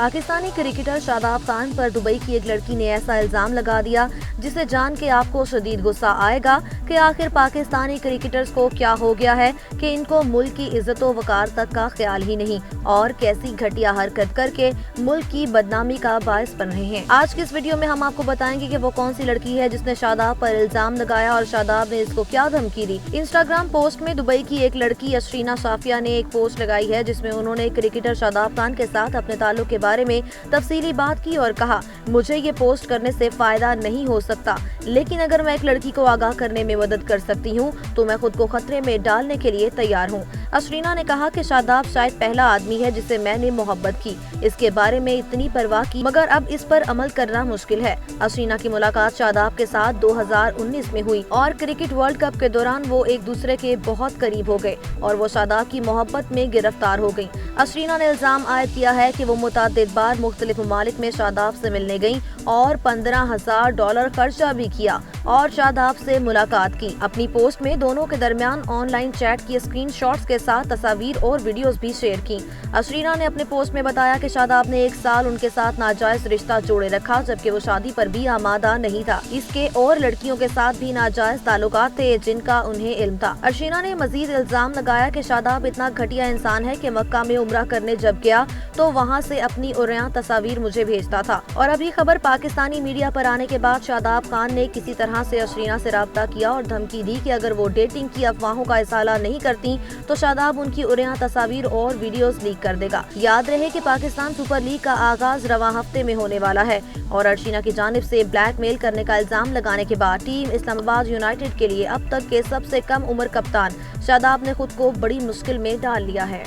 Pakistani cricketer Shadab Khan पर Dubai की एक लड़की ने ऐसा इल्जाम लगा दिया जिसे जान के आपको शदीद गुस्सा आएगा कि आखिर पाकिस्तानी क्रिकेटर्स को क्या हो गया है कि इनको मुल्क की इज्जत व वकार तक का ख्याल ही नहीं और कैसी घटिया हरकत करके मुल्क की बदनामी का बायस बन रहे हैं। आज की इस वीडियो में हम आपको बताएंगे कि वो कौन सी लड़की है जिसने शादाब पर इल्जाम लगाया और शादाब ने इसको क्या धमकी दी। इंस्टाग्राम पोस्ट में दुबई की एक लड़की अशरीना साफिया ने एक पोस्ट लगाई है जिसमें उन्होंने क्रिकेटर शादाब खान के साथ अपने ताल्लुक के बारे में तफसीली बात की और कहा, मुझे ये पोस्ट करने से फायदा नहीं हो सकता, लेकिन अगर मैं एक लड़की को आगाह करने में मदद कर सकती हूँ तो मैं खुद को खतरे में डालने के लिए तैयार हूँ। अशरीना ने कहा कि शादाब शायद पहला आदमी है जिससे मैंने मोहब्बत की, इसके बारे में इतनी परवाह की, मगर अब इस पर अमल करना मुश्किल है। अशरीना की मुलाकात शादाब के साथ 2019 में हुई और क्रिकेट वर्ल्ड कप के दौरान वो एक दूसरे के बहुत करीब हो गए और वो शादाब की मोहब्बत में गिरफ्तार हो गयी। अशरीना ने इल्जाम आयद किया है कि वो मुतअद्दिद बार मुख्तलिफ ममालिक में शादाब से मिलने गयी और $15,000 खर्चा भी किया और शादाब से मुलाकात की। अपनी पोस्ट में दोनों के दरमियान ऑनलाइन चैट की स्क्रीनशॉट्स के साथ तस्वीर और वीडियोस भी शेयर की। अशरीना ने अपने पोस्ट में बताया कि शादाब ने 1 साल उनके साथ नाजायज रिश्ता जोड़े रखा जबकि वो शादी पर भी आमादा नहीं था। इसके और लड़कियों के साथ भी नाजायज ताल्लुकात थे जिनका उन्हें इल्म था। अशरीना ने मजीद इल्जाम लगाया कि शादाब इतना घटिया इंसान है कि मक्का में उम्रा करने जब गया तो वहाँ से अपनी उर्या तस्वीर मुझे भेजता था। और अभी खबर पाकिस्तानी मीडिया पर आने के बाद शादाब खान ने किसी तरह से अशरीना से राब्ता किया और धमकी दी कि अगर वो डेटिंग की अफवाहों का इसाला नहीं करती तो शादाब उनकी उर्या तस्वीर और वीडियोस लीक कर देगा। याद रहे कि पाकिस्तान सुपर लीग का आगाज रवां हफ्ते में होने वाला है और अशरीना की जानिब से ब्लैकमेल करने का इल्जाम लगाने के बाद टीम इस्लामाबाद यूनाइटेड के लिए अब तक के सबसे कम उम्र कप्तान शादाब ने खुद को बड़ी मुश्किल में डाल लिया है।